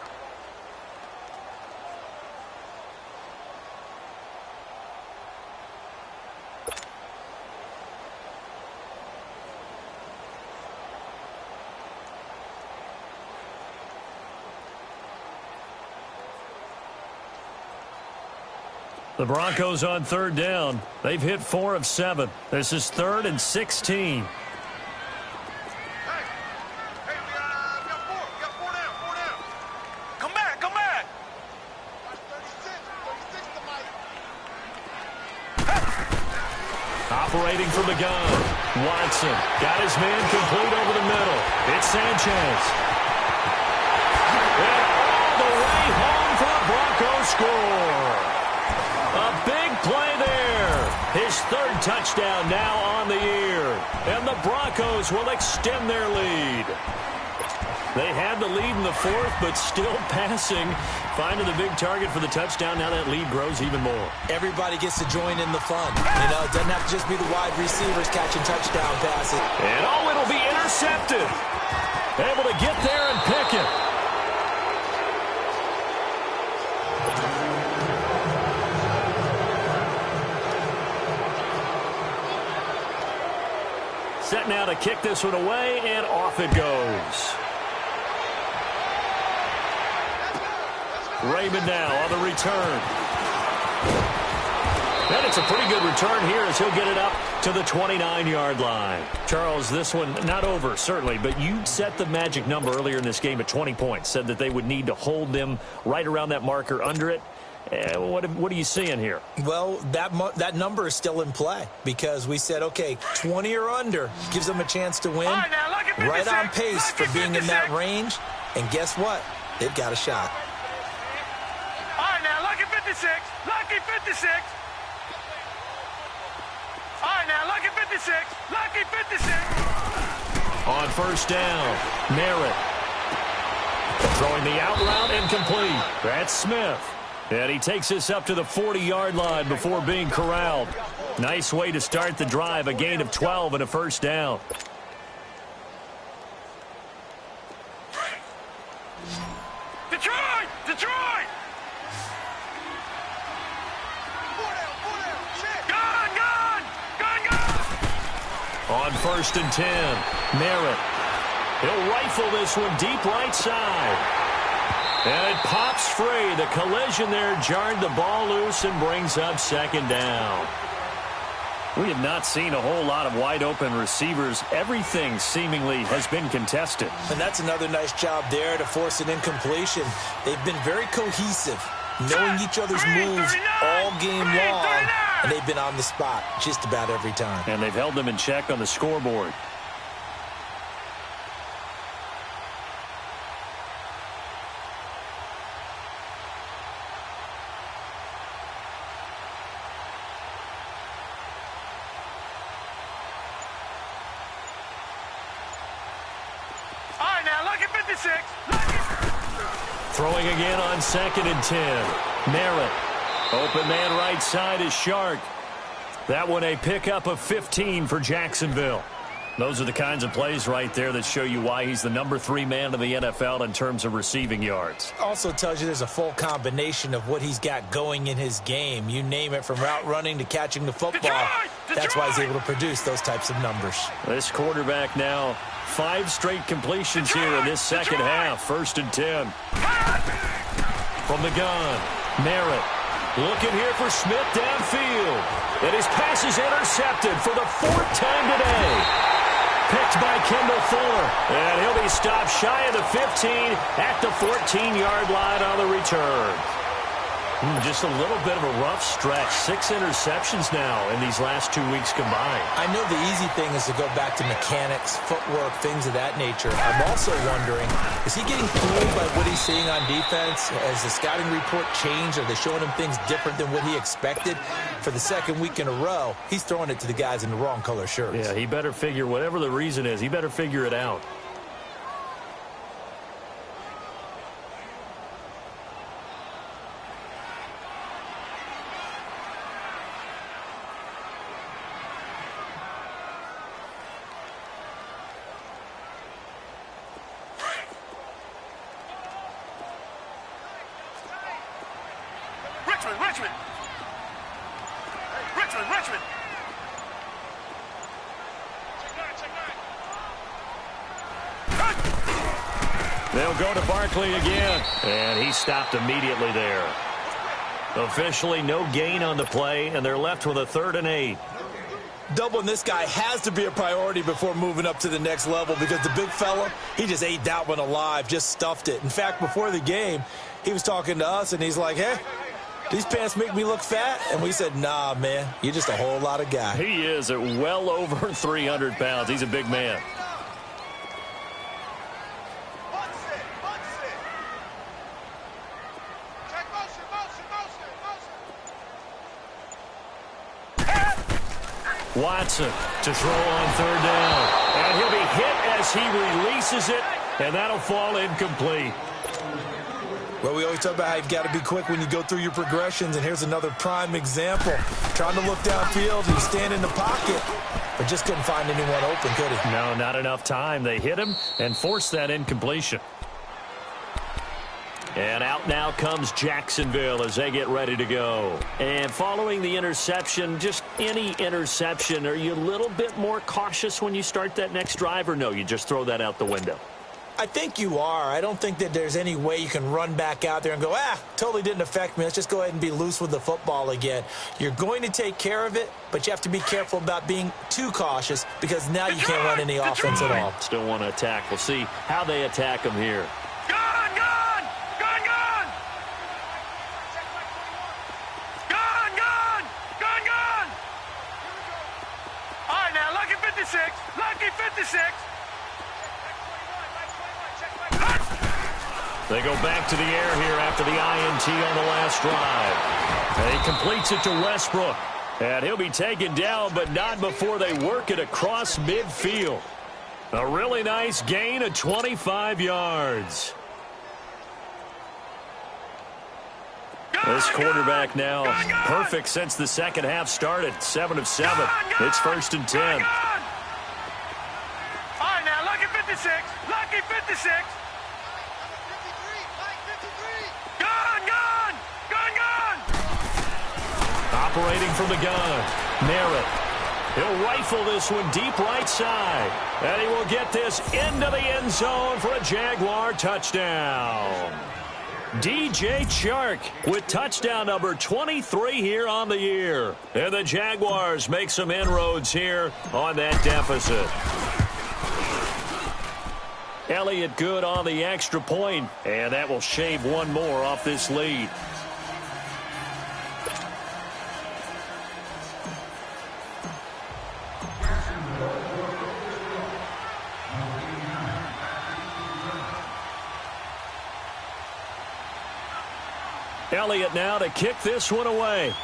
The Broncos on third down. They've hit 4 of 7. This is 3rd and 16. Hey, we got 4. We got 4 down. 4 down. Come back, come back. Watch 36. 36 to Mike. Operating from the gun. Watson got his man complete over the middle. It's Sanchez. And all the way home for a Broncos score. A big play there. His 3rd touchdown now on the year. And the Broncos will extend their lead. They had the lead in the 4th, but still passing. Finding the big target for the touchdown. Now that lead grows even more. Everybody gets to join in the fun. You know, it doesn't have to just be the wide receivers catching touchdown passes. And oh, it'll be intercepted. Able to get there and pick it. Set now to kick this one away, and off it goes. Raymond now on the return. And it's a pretty good return here as he'll get it up to the 29-yard line. Charles, this one not over, certainly, but you set the magic number earlier in this game at 20 points. Said that they would need to hold them right around that marker under it. What are you seeing here? Well, that number is still in play because we said, okay, 20 or under gives them a chance to win. Right on pace for being in that range. And guess what? They've got a shot. All right, now, lucky 56. Lucky 56. All right, now, lucky 56. Lucky 56. On first down, Merritt. Throwing the out route and complete. That's Smith. And he takes us up to the 40-yard line before being corralled. Nice way to start the drive, a gain of 12 and a first down. Detroit! Detroit! 4 down. 4 down. Check. Gun, gun! Gun, gun! On first and 10, Merritt. He'll rifle this one deep right side. And it pops free. The collision there jarred the ball loose and brings up second down. We have not seen a whole lot of wide-open receivers. Everything seemingly has been contested. And that's another nice job there to force an incompletion. They've been very cohesive, knowing each other's moves all game long, and they've been on the spot just about every time. And they've held them in check on the scoreboard. Throwing again on second and 10. Merritt. Open man right side is Shark. That one a pickup of 15 for Jacksonville. Those are the kinds of plays right there that show you why he's the number 3 man in the NFL in terms of receiving yards. Also tells you there's a full combination of what he's got going in his game. You name it, from route running to catching the football. That's why he's able to produce those types of numbers. This quarterback now 5 straight completions here in this second half. First and 10. From the gun, Merritt. Looking here for Smith downfield. And his pass is intercepted for the 4th time today. Picked by Kendall Fuller. And he'll be stopped shy of the 15 at the 14-yard line on the return. Just a little bit of a rough stretch. 6 interceptions now in these last 2 weeks combined. I know the easy thing is to go back to mechanics, footwork, things of that nature. I'm also wondering, is he getting fooled by what he's seeing on defense? Has the scouting report changed? Are they showing him things different than what he expected? For the 2nd week in a row, he's throwing it to the guys in the wrong color shirts. Yeah, he better figure, whatever the reason is, he better figure it out. Richmond. They'll go to Barkley again. And he stopped immediately there. Officially no gain on the play, and they're left with a 3rd and 8. Doubling this guy has to be a priority before moving up to the next level because the big fella, he just ate that one alive, just stuffed it. In fact, before the game, he was talking to us, and he's like, hey, these pants make me look fat? And we said, nah, man, you're just a whole lot of guy. He is at well over 300 pounds. He's a big man. Watson to throw on 3rd down. And he'll be hit as he releases it, and that'll fall incomplete. Well, we always talk about how you've got to be quick when you go through your progressions, and here's another prime example. Trying to look downfield, he was standing in the pocket, but just couldn't find anyone open, could he? No, not enough time. They hit him and forced that incompletion. And out now comes Jacksonville as they get ready to go. And following the interception, just any interception, are you a little bit more cautious when you start that next drive, or no, you just throw that out the window? I think you are. I don't think that there's any way you can run back out there and go, totally didn't affect me. Let's just go ahead and be loose with the football again. You're going to take care of it, but you have to be careful about being too cautious because now you can't run any offense at all. Still want to attack. We'll see how they attack him here. Lucky 56. They go back to the air here after the INT on the last drive. And he completes it to Westbrook. And he'll be taken down, but not before they work it across midfield. A really nice gain of 25 yards. This quarterback now perfect since the second half started. 7 of 7. It's 1st and 10. Lucky 56. Gun. Operating from the gun. Merritt. He'll rifle this one deep right side. And he will get this into the end zone for a Jaguar touchdown. DJ Chark with touchdown number 23 here on the year. And the Jaguars make some inroads here on that deficit. Elliott good on the extra point, and that will shave one more off this lead. Elliott now to kick this one away.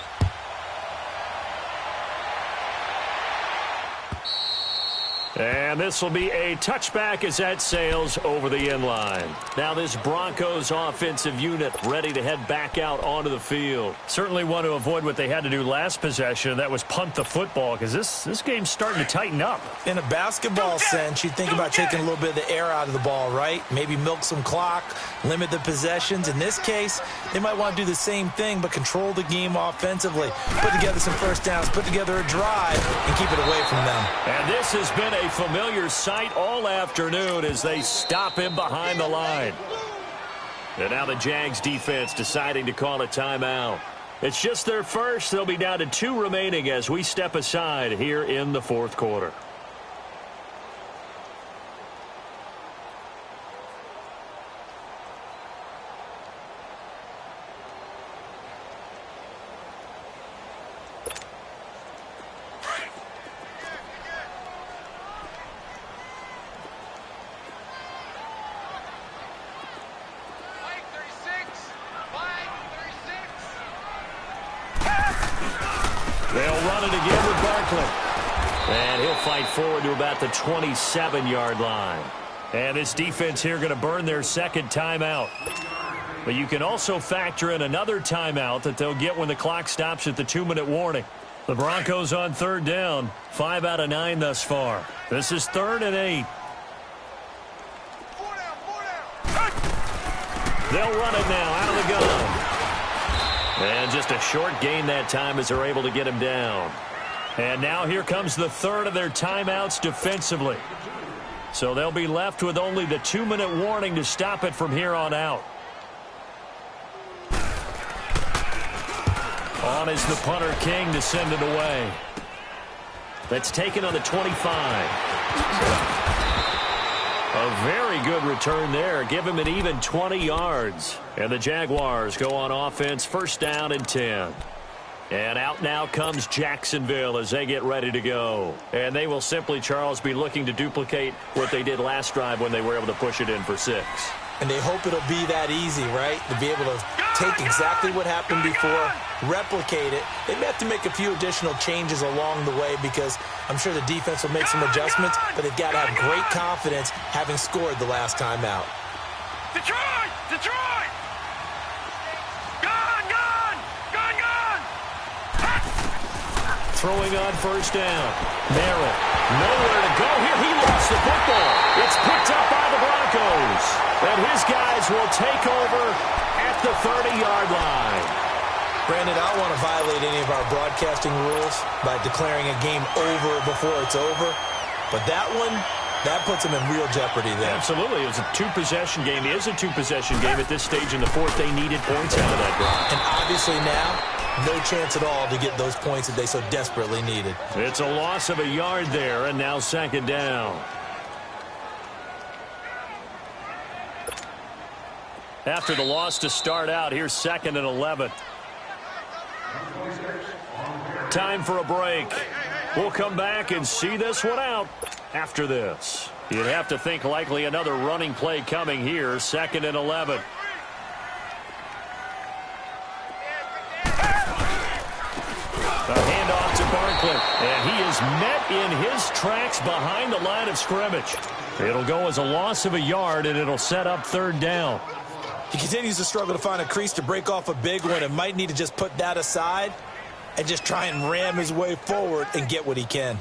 And this will be a touchback as that sails over the end line. Now this Broncos offensive unit ready to head back out onto the field. Certainly want to avoid what they had to do last possession. That was punt the football because this game's starting to tighten up. In a basketball sense, you think about taking a little bit of the air out of the ball, right? Maybe milk some clock, limit the possessions. In this case, they might want to do the same thing but control the game offensively. Put together some first downs, put together a drive, and keep it away from them. And this has been a familiar sight all afternoon as they stop him behind the line. And now the Jags defense deciding to call a timeout. It's just their first. They'll be down to 2 remaining as we step aside here in the 4th quarter. And he'll fight forward to about the 27-yard line. And this defense here going to burn their second timeout. But you can also factor in another timeout that they'll get when the clock stops at the 2-minute warning. The Broncos on 3rd down, 5 out of 9 thus far. This is 3rd and 8. They'll run it now out of the gun. And just a short gain that time as they're able to get him down. And now here comes the 3rd of their timeouts defensively. So they'll be left with only the 2-minute warning to stop it from here on out. On is the punter King to send it away. That's taken on the 25. A very good return there. Give him an even 20 yards. And the Jaguars go on offense, first down and 10. And out now comes Jacksonville as they get ready to go. And they will simply, Charles, be looking to duplicate what they did last drive when they were able to push it in for 6. And they hope it'll be that easy, right? To be able to take exactly what happened before, replicate it. They may have to make a few additional changes along the way because I'm sure the defense will make some adjustments, but they've got to have great confidence having scored the last time out. Detroit! Detroit! Gun! Gun! Gun! Gun! Throwing on first down. Merritt, nowhere to go here. He lost the football. It's picked up by the Broncos. And his guys will take over at the 30-yard line. Brandon, I don't want to violate any of our broadcasting rules by declaring a game over before it's over. But that one, that puts them in real jeopardy there. Absolutely. It was a two-possession game. It is a two-possession game at this stage in the fourth. They needed points out of that drive. And obviously now, no chance at all to get those points that they so desperately needed. It's a loss of a yard there, and now second down. After the loss to start out, here's 2nd and 11. Time for a break. We'll come back and see this one out after this. You'd have to think likely another running play coming here, 2nd and 11. A handoff to Barkley, and he is met in his tracks behind the line of scrimmage. It'll go as a loss of a yard, and it'll set up 3rd down. He continues to struggle to find a crease to break off a big one and might need to just put that aside and just try and ram his way forward and get what he can.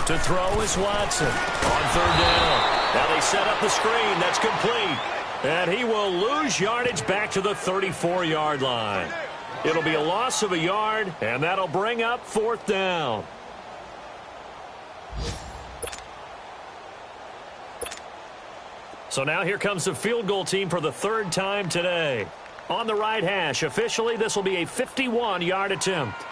To throw is Watson on 3rd down. Now they set up the screen. That's complete. And he will lose yardage back to the 34-yard line. It'll be a loss of a yard, and that'll bring up 4th down. So now here comes the field goal team for the 3rd time today. On the right hash, officially, this will be a 51-yard attempt.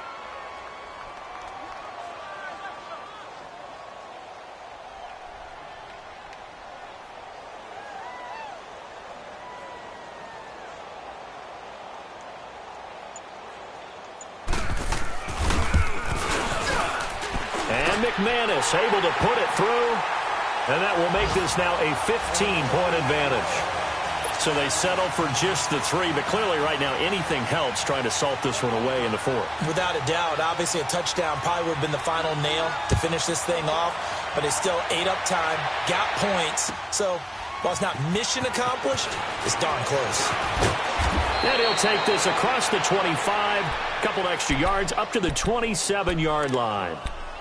And McManus able to put it through. And that will make this now a 15-point advantage. So they settle for just the 3, but clearly right now anything helps trying to salt this one away in the 4th. Without a doubt, obviously a touchdown probably would have been the final nail to finish this thing off, but it's still ate up time, got points. So while it's not mission accomplished, it's darn close. And he'll take this across the 25, a couple extra yards up to the 27-yard line.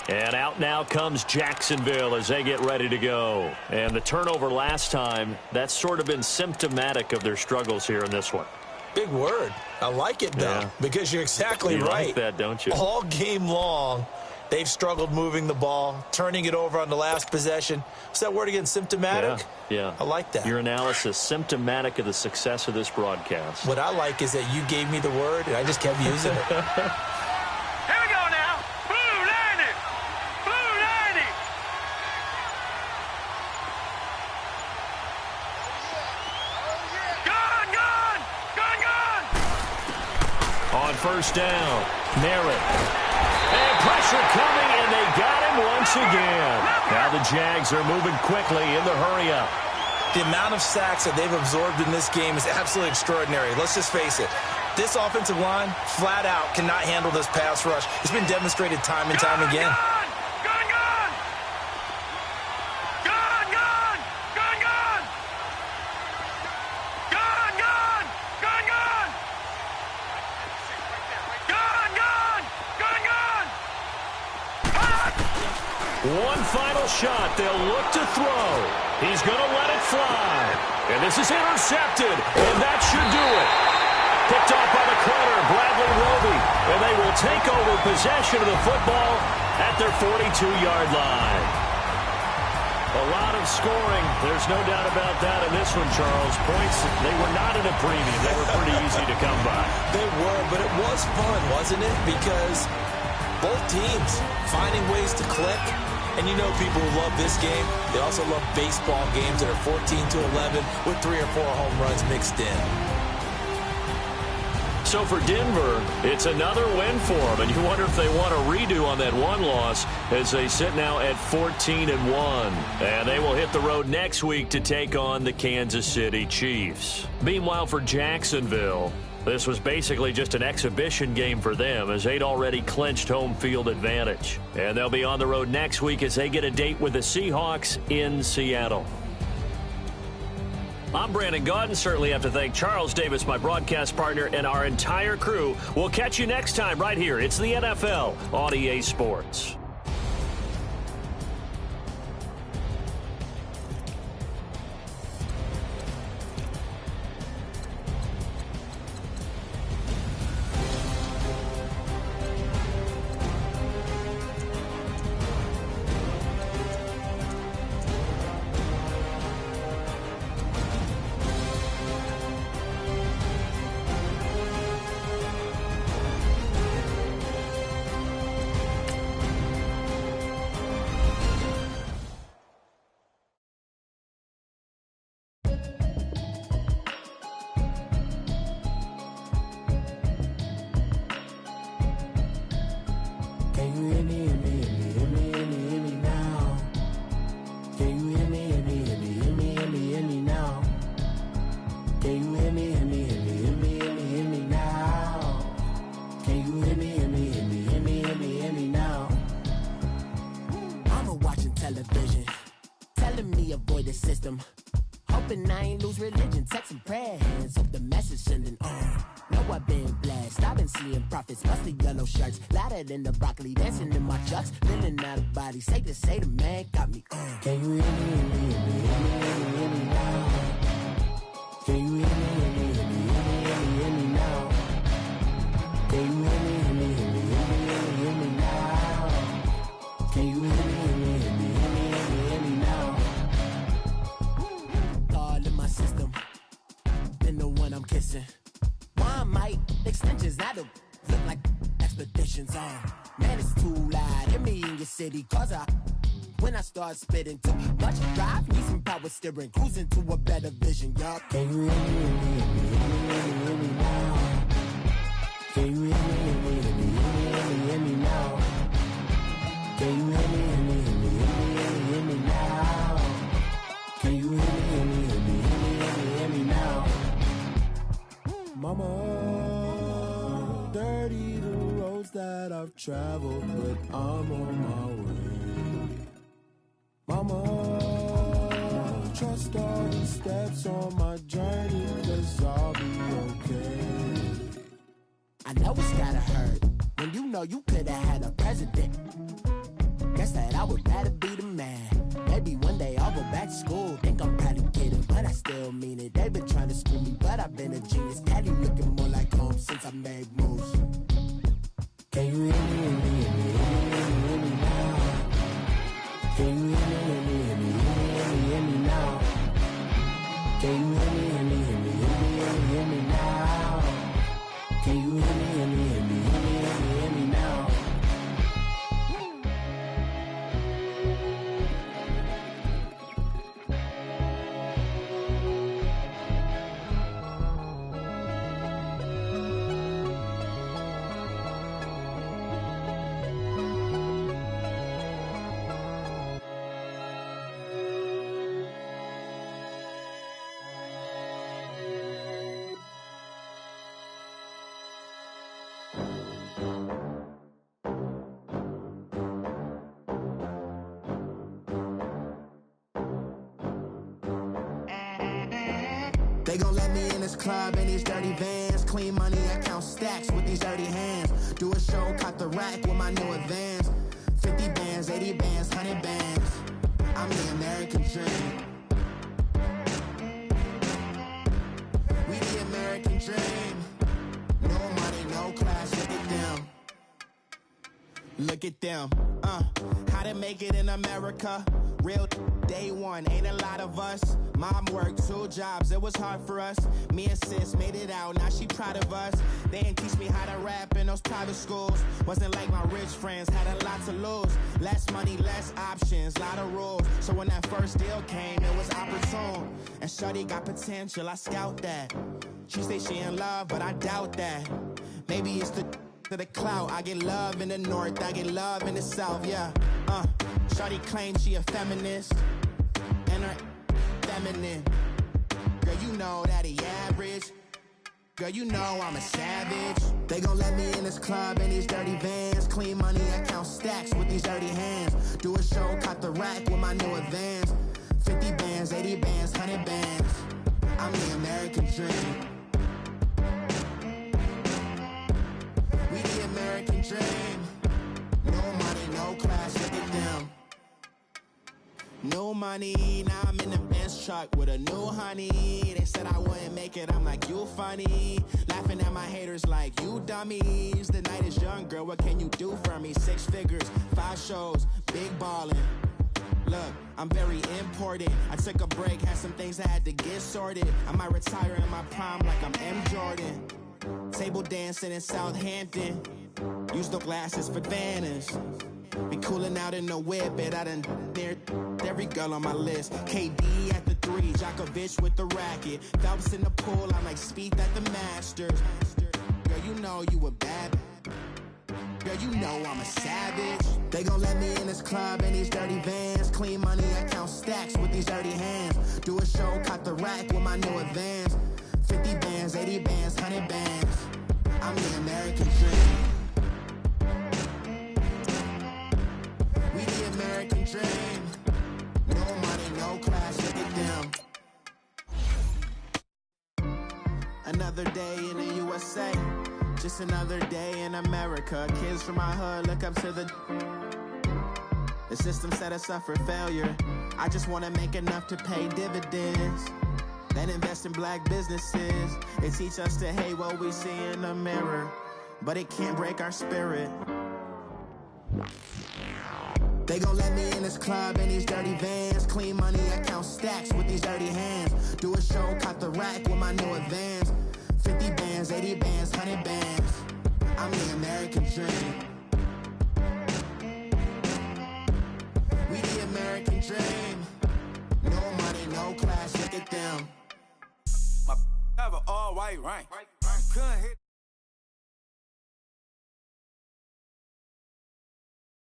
And out now comes Jacksonville as they get ready to go. And the turnover last time, that's sort of been symptomatic of their struggles here in this one. Big word. I like it, though, because you're exactly you right. Like that, don't you? All game long, they've struggled moving the ball, turning it over on the last possession. What's that word again, symptomatic? Yeah. I like that. Your analysis, symptomatic of the success of this broadcast. What I like is that you gave me the word, and I just kept using it. First down, Merritt. And pressure coming, and they got him once again. Now the Jags are moving quickly in the hurry-up. The amount of sacks that they've absorbed in this game is absolutely extraordinary. Let's just face it. This offensive line, flat out, cannot handle this pass rush. It's been demonstrated time and time again. One final shot. They'll look to throw. He's going to let it fly. And this is intercepted. And that should do it. Picked off by the corner, Bradley Roby. And they will take over possession of the football at their 42-yard line. A lot of scoring. There's no doubt about that in this one, Charles. Points, they were not at a premium. They were pretty easy to come by. They were, but it was fun, wasn't it? Because both teams finding ways to click. And you know people who love this game, they also love baseball games that are 14-11 with 3 or 4 home runs mixed in. So for Denver, it's another win for them, and you wonder if they want a redo on that one loss as they sit now at 14-1. And they will hit the road next week to take on the Kansas City Chiefs. Meanwhile, for Jacksonville, this was basically just an exhibition game for them as they'd already clinched home field advantage. And they'll be on the road next week as they get a date with the Seahawks in Seattle. I'm Brandon Gaudin. Certainly have to thank Charles Davis, my broadcast partner, and our entire crew. We'll catch you next time right here. It's the NFL on EA Sports. Hoping I ain't lose religion, texting prayer hands up the message sending on. Know I've been blessed, I've been seeing prophets, musty yellow shirts, louder than the broccoli, dancing in my chucks, feeling out of body, say the man got me on. Can you hear me, hear me, hear me, hear me, hear me now? Can you hear me, hear me, hear me, hear me, hear me now? Can you hear me, hear me, hear me, hear me, hear me, hear me now? Can you hear me, hear me, hear me, hear me, hear me, hear me now? Thought in my system, then the one I'm kissing. One might extensions that'll look like expeditions on. Man, it's too loud. Hit me in your city, cause when I start spitting too much drive, need some power steering, cruising to a better vision, y'all. Can you hear me, hear me, hear me, hear me, hear me now? Can you hear me, hear me, hear me, hear me, hear me, hear me now? Can you hear me, hear me, hear me, hear me, hear me, hear me now? Can you hear me, hear me, hear me, hear me, hear me, hear me now? Mama, dirty the roads that I've traveled, but I'm on my way. Mama, trust all the steps on my journey, 'cause I'll be okay. I know it's gotta hurt when you know you could've had a president. Guess that I would rather be the man. Maybe one day I'll go back to school. Think I'm probably kidding, but I still mean it. They've been trying to screw me, but I've been a genius. Daddy looking more like home since I made moves. Can you hear me, hear me, hear me, hear me, hear me now? Can you hear me, hear me, hear me, hear me, hear me, hear me now? Can you hear me, hear me, hear me, hear me, hear me, hear me now? Can you hear me, hear me, hear me, hear me, hear me, hear me now? They gon' let me in this club in these dirty vans. Clean money, I count stacks with these dirty hands. Do a show, caught the rack with my new advance. 50 bands, 80 bands, 100 bands. I'm the American dream. We the American dream. No money, no class, look at them. Look at them, how to make it in America. Real day one, ain't a lot of us. Mom worked 2 jobs, it was hard for us. Me and sis made it out, now she proud of us. They didn't teach me how to rap in those private schools. Wasn't like my rich friends, had a lot to lose. Less money, less options, lot of rules. So when that first deal came, it was opportune. And shorty got potential, I scout that. She say she in love, but I doubt that. Maybe it's to the clout. I get love in the north, I get love in the south, yeah. Shorty claims she a feminist, and her feminine. Girl, you know that he average. Girl, you know I'm a savage. They gon' let me in this club in these dirty vans. Clean money, I count stacks with these dirty hands. Do a show, caught the rack with my new advance. 50 bands, 80 bands, 100 bands. I'm the American dream. We the American dream. No money, no class, look at them. No money, now I'm in the Benz truck with a new honey. They said I wouldn't make it, I'm like, you funny. Laughing at my haters like, you dummies. The night is young, girl, what can you do for me? 6 figures, 5 shows, big ballin'. Look, I'm very important. I took a break, had some things I had to get sorted. I might retire in my prime like I'm M. Jordan. Table dancing in Southampton. Use the glasses for Vannas. Be cooling out in the whip, but I done near every girl on my list. KD at the 3, Djokovic with the racket. Phelps in the pool, I'm like Spieth at the Masters. Girl, you know you a bad. Girl, you know I'm a savage. They gon' let me in this club in these dirty vans. Clean money, I count stacks with these dirty hands. Do a show, caught the rack with my new advance. 50 bands, 80 bands, 100 bands. I'm the American dream. We the American dream. No money, no class, look at them. Another day in the USA. Just another day in America. Kids from my hood look up to the system set us up for failure. I just wanna make enough to pay dividends. Then invest in black businesses. They teach us to hate what we see in the mirror, but it can't break our spirit. They gon' let me in this club in these dirty vans. Clean money, I count stacks with these dirty hands. Do a show, caught the rack with my new advance. 50 bands, 80 bands, 100 bands. I'm the American dream. We the American dream. No money, no class, look at them. My have an all white rank. Couldn't hit.